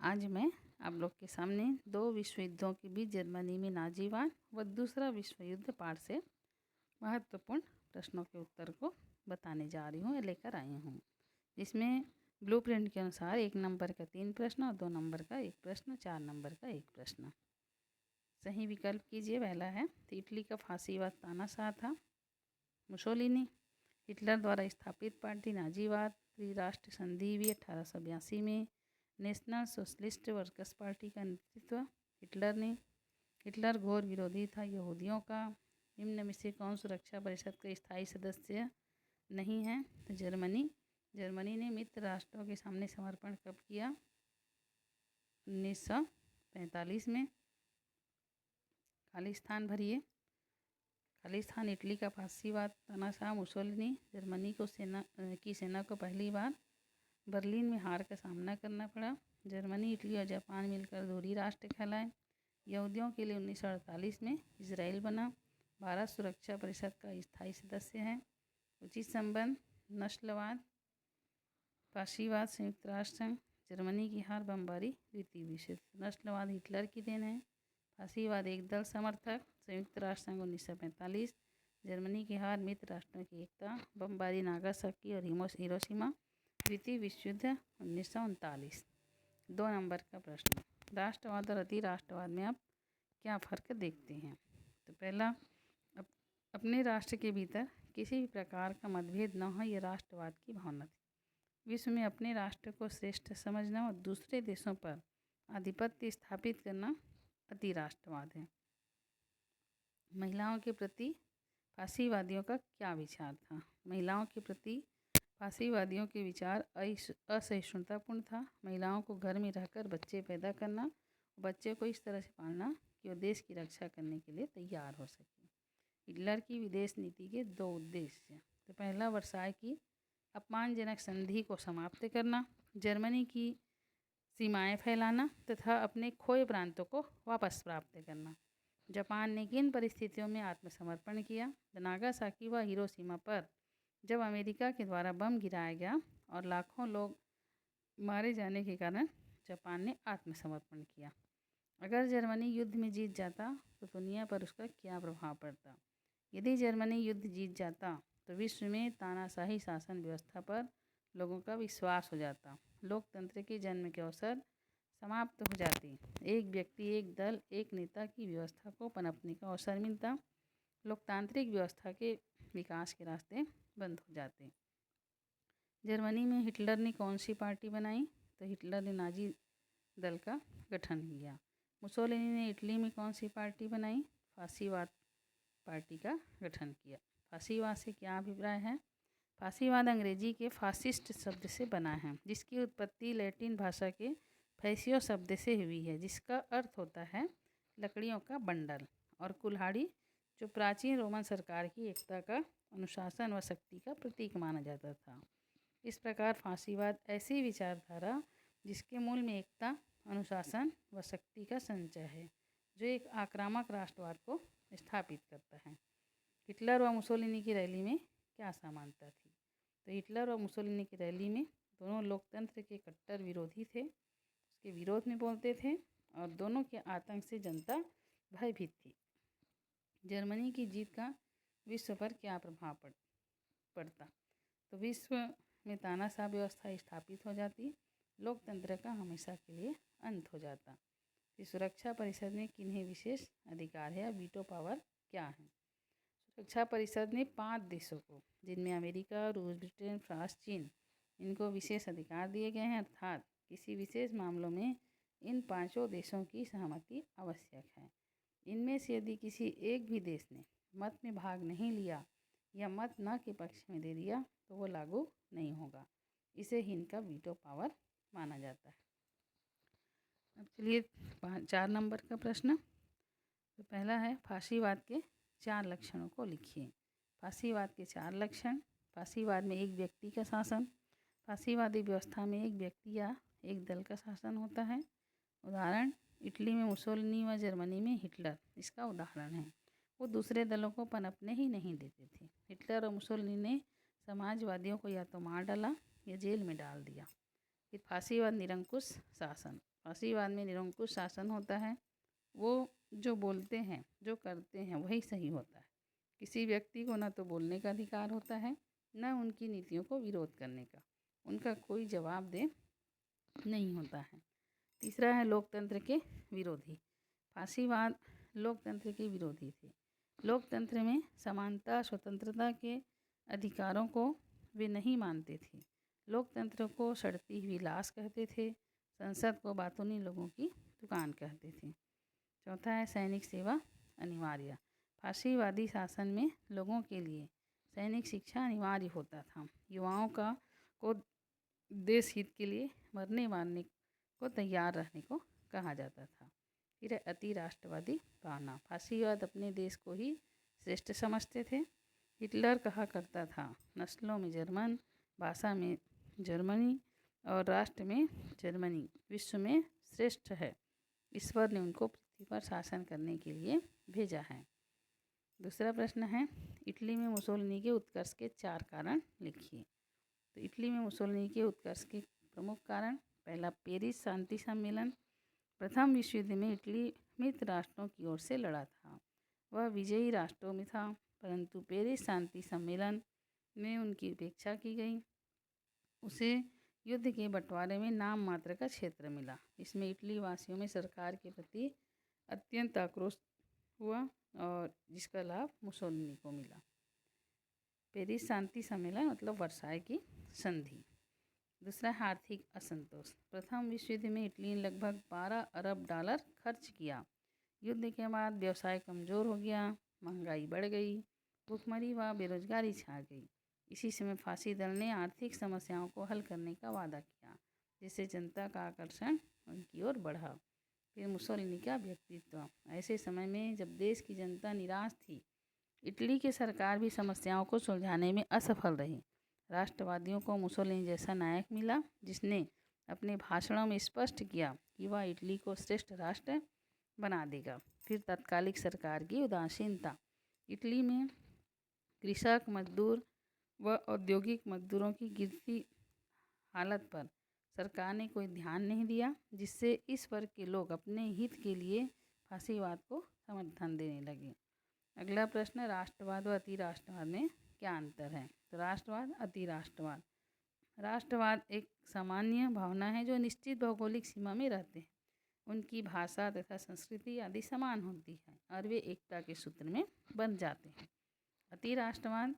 आज मैं आप लोग के सामने दो विश्व युद्धों के बीच जर्मनी में नाजीवाद व दूसरा विश्व युद्ध पाठ से महत्वपूर्ण प्रश्नों के उत्तर को बताने जा रही हूँ, लेकर आई हूँ। जिसमें ब्लूप्रिंट के अनुसार 1 नंबर का 3 प्रश्न और 2 नंबर का 1 प्रश्न, 4 नंबर का 1 प्रश्न। सही विकल्प कीजिए। पहला है तो इटली का फांसीवाद तानाशाह था। मुसोलिनी हिटलर द्वारा स्थापित पार्टी नाजीवाद त्रिराष्ट्र संधि हुई 1882 में। नेशनल सोशलिस्ट वर्कर्स पार्टी का नेतृत्व हिटलर ने। हिटलर घोर विरोधी था यहूदियों का। निम्न में से कौन सुरक्षा परिषद का स्थायी सदस्य नहीं है? तो जर्मनी ने मित्र राष्ट्रों के सामने समर्पण कब किया? 1945 में। खाली स्थान भरिए। खाली स्थान इटली का फांसीवाद तानाशाह मुसोलिनी। जर्मनी की सेना को पहली बार बर्लिन में हार का सामना करना पड़ा। जर्मनी, इटली और जापान मिलकर दोहरी राष्ट्र कहलाए। यहूदियों के लिए 1948 में इजराइल बना। भारत सुरक्षा परिषद का स्थायी सदस्य है। उचित संबंध नस्लवाद फांसीवाद संयुक्त राष्ट्र संघ। जर्मनी की हार बमबारी द्वितीय विश्व युद्ध। नस्लवाद हिटलर की देन है। फांसीवाद एक दल समर्थक संयुक्त राष्ट्र संघ 1945। जर्मनी की हार मित्र राष्ट्रों की एकता बमबारी नागासाकी और हिरोशिमा द्वितीय विश्व युद्ध 1939। 2 नंबर का प्रश्न, राष्ट्रवाद और अति राष्ट्रवाद में आप क्या फ़र्क देखते हैं? तो पहला, अपने राष्ट्र के भीतर किसी भी प्रकार का मतभेद न हो, यह राष्ट्रवाद की भावना थी। विश्व में अपने राष्ट्र को श्रेष्ठ समझना और दूसरे देशों पर आधिपत्य स्थापित करना अति राष्ट्रवाद है। महिलाओं के प्रति फांसीवादियों का क्या विचार था? महिलाओं के प्रति फांसीवादियों के विचार असहिष्णुतापूर्ण था। महिलाओं को घर में रहकर बच्चे पैदा करना, बच्चे को इस तरह से पालना कि वो देश की रक्षा करने के लिए तैयार हो सके। हिटलर की विदेश नीति के 2 उद्देश्य। तो पहला, वर्साय की अपमानजनक संधि को समाप्त करना, जर्मनी की सीमाएं फैलाना तथा अपने खोए प्रांतों को वापस प्राप्त करना। जापान ने किन परिस्थितियों में आत्मसमर्पण किया? नागासाकी व हिरोशिमा पर जब अमेरिका के द्वारा बम गिराया गया और लाखों लोग मारे जाने के कारण जापान ने आत्मसमर्पण किया। अगर जर्मनी युद्ध में जीत जाता तो दुनिया पर उसका क्या प्रभाव पड़ता? यदि जर्मनी युद्ध जीत जाता तो विश्व में तानाशाही शासन व्यवस्था पर लोगों का विश्वास हो जाता। लोकतंत्र के जन्म के अवसर समाप्त हो जाती। एक व्यक्ति, एक दल, एक नेता की व्यवस्था को पनपने का अवसर मिलता। लोकतांत्रिक व्यवस्था के विकास के रास्ते बंद हो जाते। जर्मनी में हिटलर ने कौन सी पार्टी बनाई? तो हिटलर ने नाजी दल का गठन किया। मुसोलिनी ने इटली में कौन सी पार्टी बनाई? फांसीवाद पार्टी का गठन किया। फांसीवाद से क्या अभिप्राय है? फांसीवाद अंग्रेजी के फासिस्ट शब्द से बना है, जिसकी उत्पत्ति लैटिन भाषा के फैसियो शब्द से हुई है, जिसका अर्थ होता है लकड़ियों का बंडल, और कुल्हाड़ी, जो प्राचीन रोमन सरकार की एकता का, अनुशासन व शक्ति का प्रतीक माना जाता था। इस प्रकार फांसीवाद ऐसी विचारधारा जिसके मूल में एकता, अनुशासन व शक्ति का संचय है, जो एक आक्रामक राष्ट्रवाद को स्थापित करता है। हिटलर व मुसोलिनी की रैली में क्या समानता थी? तो हिटलर और मुसोलिनी की रैली में दोनों लोकतंत्र के कट्टर विरोधी थे, उसके विरोध में बोलते थे, और दोनों के आतंक से जनता भयभीत थी। जर्मनी की जीत का विश्व पर क्या प्रभाव पड़ता? तो विश्व में तानाशाह व्यवस्था स्थापित हो जाती। लोकतंत्र का हमेशा के लिए अंत हो जाता। इस सुरक्षा परिषद में किन्हें विशेष अधिकार है या वीटो पावर क्या है? सुरक्षा परिषद ने 5 देशों को, जिनमें अमेरिका, रूस, ब्रिटेन, फ्रांस, चीन, इनको विशेष अधिकार दिए गए हैं, अर्थात किसी विशेष मामलों में इन 5 देशों की सहमति आवश्यक है। इनमें से यदि किसी एक भी देश ने मत में भाग नहीं लिया या मत न के पक्ष में दे दिया तो वो लागू नहीं होगा। इसे ही इनका वीटो पावर माना जाता है। अब चलिए 4 नंबर का प्रश्न। तो पहला है, फांसीवाद के 4 लक्षणों को लिखिए। फांसीवाद के 4 लक्षण। फांसीवाद में एक व्यक्ति का शासन। फांसीवादी व्यवस्था में एक व्यक्ति या एक दल का शासन होता है। उदाहरण, इटली में मुसोलिनी व जर्मनी में हिटलर इसका उदाहरण है। वो दूसरे दलों को पनपने ही नहीं देते थे। हिटलर और मुसोलिनी ने समाजवादियों को या तो मार डाला या जेल में डाल दिया। फिर फांसीवाद निरंकुश शासन। फासीवाद में निरंकुश शासन होता है। वो जो बोलते हैं, जो करते हैं वही सही होता है। किसी व्यक्ति को न तो बोलने का अधिकार होता है, न उनकी नीतियों को विरोध करने का। उनका कोई जवाबदेह नहीं होता है। तीसरा है लोकतंत्र के विरोधी। फासीवाद लोकतंत्र के विरोधी थे। लोकतंत्र में समानता, स्वतंत्रता के अधिकारों को वे नहीं मानते थे। लोकतंत्र को सड़ती हुई लाश कहते थे। संसद को बातूनी लोगों की दुकान कहते थे। चौथा है सैनिक सेवा अनिवार्य। फासीवादी शासन में लोगों के लिए सैनिक शिक्षा अनिवार्य होता था। युवाओं को देश हित के लिए मरने मारने को तैयार रहने को कहा जाता था। फिर अति राष्ट्रवादी भावना। फासीवाद अपने देश को ही श्रेष्ठ समझते थे। हिटलर कहा करता था, नस्लों में जर्मन, भाषा में जर्मनी और राष्ट्र में जर्मनी विश्व में श्रेष्ठ है। ईश्वर ने उनको पृथ्वी पर शासन करने के लिए भेजा है। दूसरा प्रश्न है, इटली में मुसोलिनी के उत्कर्ष के 4 कारण लिखिए। तो इटली में मुसोलिनी के उत्कर्ष के प्रमुख कारण, पहला पेरिस शांति सम्मेलन। प्रथम विश्व युद्ध में इटली मित्र राष्ट्रों की ओर से लड़ा था। वह विजयी राष्ट्रों में था, परंतु पेरिस शांति सम्मेलन में उनकी उपेक्षा की गई। उसे युद्ध के बंटवारे में नाम मात्र का क्षेत्र मिला। इसमें इटली वासियों में सरकार के प्रति अत्यंत आक्रोश हुआ और जिसका लाभ मुसोलिनी को मिला। पेरिस शांति सम्मेलन मतलब वर्साय की संधि। दूसरा है आर्थिक असंतोष। प्रथम विश्व युद्ध में इटली ने लगभग 12 अरब डॉलर खर्च किया। युद्ध के बाद व्यवसाय कमज़ोर हो गया, महंगाई बढ़ गई, भूखमरी व बेरोजगारी छा गई। इसी समय फांसी दल ने आर्थिक समस्याओं को हल करने का वादा किया, जिससे जनता का आकर्षण उनकी ओर बढ़ा। फिर मुसोलिनी का व्यक्तित्व। ऐसे समय में जब देश की जनता निराश थी, इटली की सरकार भी समस्याओं को सुलझाने में असफल रही। राष्ट्रवादियों को मुसोलिनी जैसा नायक मिला, जिसने अपने भाषणों में स्पष्ट किया कि वह इटली को श्रेष्ठ राष्ट्र बना देगा। फिर तत्कालिक सरकार की उदासीनता। इटली में कृषक, मजदूर व औद्योगिक मजदूरों की गिरती हालत पर सरकार ने कोई ध्यान नहीं दिया, जिससे इस वर्ग के लोग अपने हित के लिए फासीवाद को समर्थन देने लगे। अगला प्रश्न, राष्ट्रवाद व अति राष्ट्रवाद में क्या अंतर है? तो राष्ट्रवाद, अति राष्ट्रवाद। राष्ट्रवाद एक सामान्य भावना है जो निश्चित भौगोलिक सीमा में रहते हैं। उनकी भाषा तथा संस्कृति आदि समान होती है और वे एकता के सूत्र में बंध जाते हैं। अति राष्ट्रवाद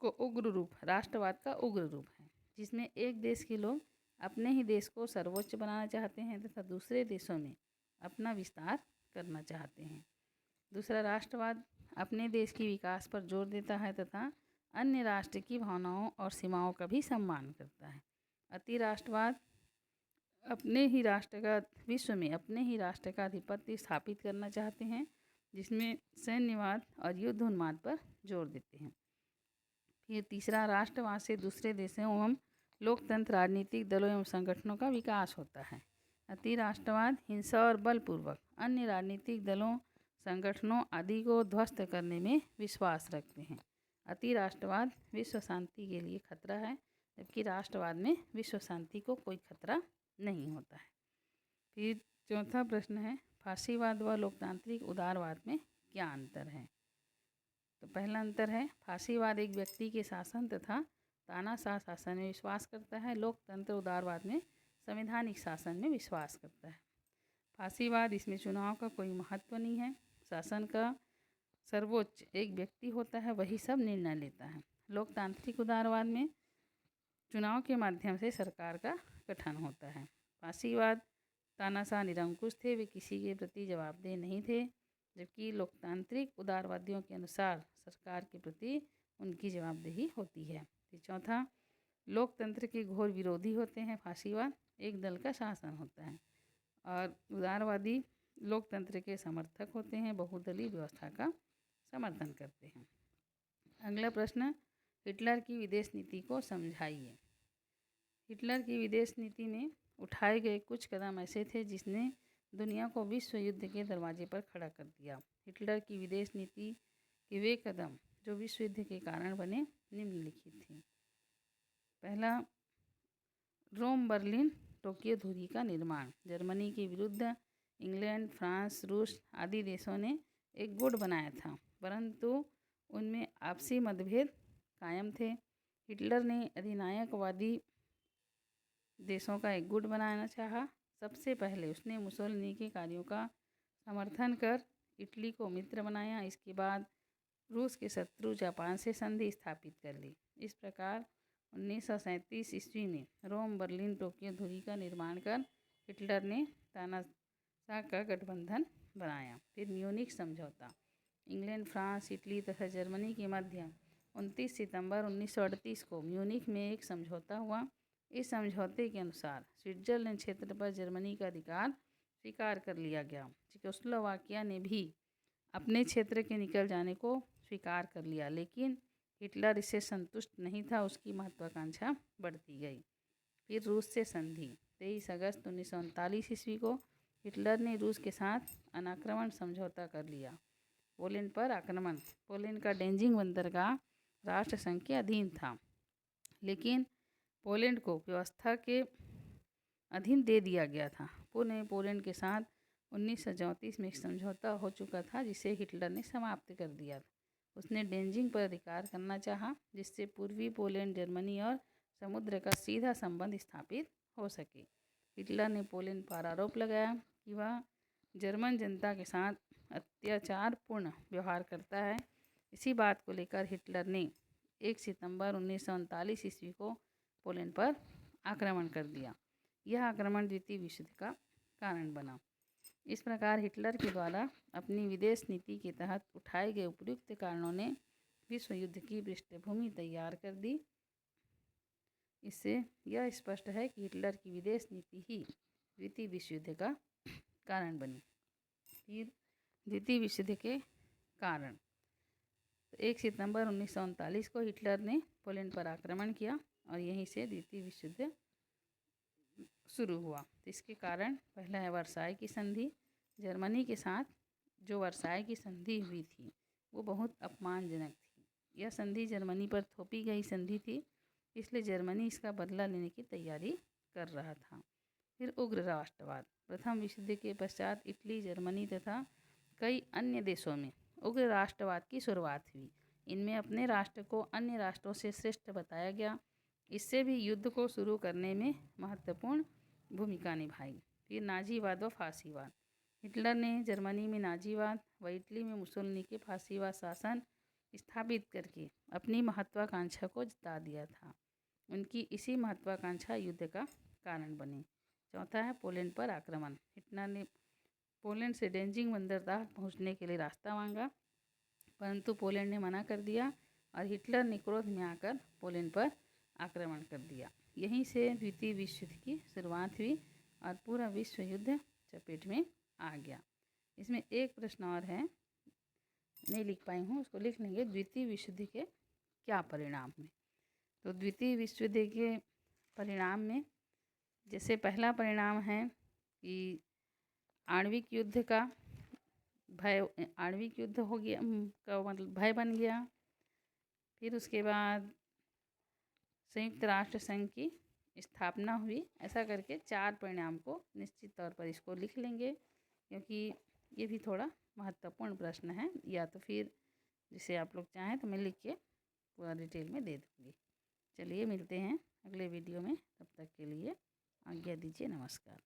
को उग्र रूप, राष्ट्रवाद का उग्र रूप है, जिसमें एक देश के लोग अपने ही देश को सर्वोच्च बनाना चाहते हैं तथा दूसरे देशों में अपना विस्तार करना चाहते हैं। दूसरा, राष्ट्रवाद अपने देश की विकास पर जोर देता है तथा अन्य राष्ट्र की भावनाओं और सीमाओं का भी सम्मान करता है। अति राष्ट्रवाद अपने ही राष्ट्र का विश्व में अपने ही राष्ट्र का आधिपत्य स्थापित करना चाहते हैं, जिसमें सैन्यवाद और युद्ध उन्माद पर जोर देते हैं। फिर तीसरा, राष्ट्रवाद से दूसरे देशों एवं लोकतंत्र, राजनीतिक दलों एवं संगठनों का विकास होता है। अति राष्ट्रवाद हिंसा और बलपूर्वक अन्य राजनीतिक दलों, संगठनों आदि को ध्वस्त करने में विश्वास रखते हैं। अति राष्ट्रवाद विश्व शांति के लिए खतरा है, जबकि राष्ट्रवाद में विश्व शांति को कोई खतरा नहीं होता है। फिर चौथा प्रश्न है, फासीवाद व लोकतांत्रिक उदारवाद में क्या अंतर है? तो पहला अंतर है, फासीवाद एक व्यक्ति के शासन तथा तानाशाह शासन में विश्वास करता है। लोकतंत्र उदारवाद में संवैधानिक शासन में विश्वास करता है। फासीवाद, इसमें चुनाव का कोई महत्व नहीं है। शासन का सर्वोच्च एक व्यक्ति होता है, वही सब निर्णय लेता है। लोकतांत्रिक उदारवाद में चुनाव के माध्यम से सरकार का गठन होता है। फासीवाद तानाशाह निरंकुश थे, वे किसी के प्रति जवाबदेह नहीं थे, जबकि लोकतांत्रिक उदारवादियों के अनुसार सरकार के प्रति उनकी जवाबदेही होती है। फिर चौथा, लोकतंत्र के घोर विरोधी होते हैं। फासीवाद एक दल का शासन होता है और उदारवादी लोकतंत्र के समर्थक होते हैं, बहुदलीय व्यवस्था का समर्थन करते हैं। अगला प्रश्न, हिटलर की विदेश नीति को समझाइए। हिटलर की विदेश नीति में उठाए गए कुछ कदम ऐसे थे जिसने दुनिया को विश्व युद्ध के दरवाजे पर खड़ा कर दिया। हिटलर की विदेश नीति के वे कदम जो विश्व युद्ध के कारण बने निम्नलिखित थे। पहला, रोम बर्लिन टोक्यो धुरी का निर्माण। जर्मनी के विरुद्ध इंग्लैंड, फ्रांस, रूस आदि देशों ने एक गुट बनाया था, परंतु उनमें आपसी मतभेद कायम थे। हिटलर ने अधिनायकवादी देशों का एक गुट बनाना चाहा। सबसे पहले उसने मुसोलिनी के कार्यों का समर्थन कर इटली को मित्र बनाया। इसके बाद रूस के शत्रु जापान से संधि स्थापित कर ली। इस प्रकार 1937 ईस्वी में रोम, बर्लिन, टोक्यो धुरी का निर्माण कर हिटलर ने तानाशाह का गठबंधन बनाया। फिर म्यूनिख समझौता। इंग्लैंड, फ्रांस, इटली तथा जर्मनी के मध्य 29 सितंबर 1938 को म्यूनिख में एक समझौता हुआ। इस समझौते के अनुसार स्विट्जरलैंड क्षेत्र पर जर्मनी का अधिकार स्वीकार कर लिया गया। चेकोस्लोवाकिया ने भी अपने क्षेत्र के निकल जाने को स्वीकार कर लिया, लेकिन हिटलर इससे संतुष्ट नहीं था। उसकी महत्वाकांक्षा बढ़ती गई। फिर रूस से संधि। 23 अगस्त 1939 ईस्वी को हिटलर ने रूस के साथ अनाक्रमण समझौता कर लिया। पोलैंड पर आक्रमण। पोलैंड का डेंजिंग बंदरगाह राष्ट्र संघ के अधीन था, लेकिन पोलैंड को व्यवस्था के अधीन दे दिया गया था। पुनः पोलैंड के साथ 1934 में एक समझौता हो चुका था, जिसे हिटलर ने समाप्त कर दिया था। उसने डेंजिंग पर अधिकार करना चाहा, जिससे पूर्वी पोलैंड, जर्मनी और समुद्र का सीधा संबंध स्थापित हो सके। हिटलर ने पोलैंड पर आरोप लगाया कि वह जर्मन जनता के साथ अत्याचारपूर्ण व्यवहार करता है। इसी बात को लेकर हिटलर ने 1 सितंबर 1939 ईस्वी को पोलैंड पर आक्रमण कर दिया। यह आक्रमण द्वितीय विश्व युद्ध का कारण बना। इस प्रकार हिटलर के द्वारा अपनी विदेश नीति के तहत उठाए गए उपयुक्त कारणों ने विश्व युद्ध की पृष्ठभूमि तैयार कर दी। इससे यह स्पष्ट है कि हिटलर की विदेश नीति ही द्वितीय विश्व युद्ध का कारण बनी। फिर द्वितीय विश्व युद्ध के कारण। 1 सितंबर 1939 को हिटलर ने पोलैंड पर आक्रमण किया और यहीं से द्वितीय विश्व युद्ध शुरू हुआ। तो इसके कारण पहला है वर्साई की संधि। जर्मनी के साथ जो वर्साई की संधि हुई थी वो बहुत अपमानजनक थी। यह संधि जर्मनी पर थोपी गई संधि थी, इसलिए जर्मनी इसका बदला लेने की तैयारी कर रहा था। फिर उग्र राष्ट्रवाद। प्रथम विश्व युद्ध के पश्चात इटली, जर्मनी तथा कई अन्य देशों में उग्र राष्ट्रवाद की शुरुआत हुई। इनमें अपने राष्ट्र को अन्य राष्ट्रों से श्रेष्ठ बताया गया। इससे भी युद्ध को शुरू करने में महत्वपूर्ण भूमिका निभाई। फिर नाजीवाद व फांसीवाद। हिटलर ने जर्मनी में नाजीवाद व इटली में मुसोलिनी के फांसीवाद शासन स्थापित करके अपनी महत्वाकांक्षा को जता दिया था। उनकी इसी महत्वाकांक्षा युद्ध का कारण बनी। चौथा है पोलैंड पर आक्रमण। हिटलर ने पोलैंड से डेंजिंग बंदरगाह पहुंचने के लिए रास्ता मांगा, परंतु पोलैंड ने मना कर दिया और हिटलर ने क्रोध में आकर पोलैंड पर आक्रमण कर दिया। यहीं से द्वितीय विश्व युद्ध की शुरुआत हुई और पूरा विश्व युद्ध चपेट में आ गया। इसमें एक प्रश्न और है, नहीं लिख पाई हूँ, उसको लिख लेंगे। द्वितीय विश्व युद्ध के क्या परिणाम हुए? तो द्वितीय विश्व युद्ध के परिणाम में जैसे पहला परिणाम है कि आणविक युद्ध का भय, आणविक युद्ध हो गया का मतलब भय बन गया। फिर उसके बाद संयुक्त राष्ट्र संघ की स्थापना हुई। ऐसा करके 4 परिणाम को निश्चित तौर पर इसको लिख लेंगे, क्योंकि ये भी थोड़ा महत्वपूर्ण प्रश्न है। या तो फिर जिसे आप लोग चाहें तो मैं लिख के पूरा डिटेल में दे दूँगी। चलिए मिलते हैं अगले वीडियो में, तब तक के लिए आज्ञा दीजिए। नमस्कार।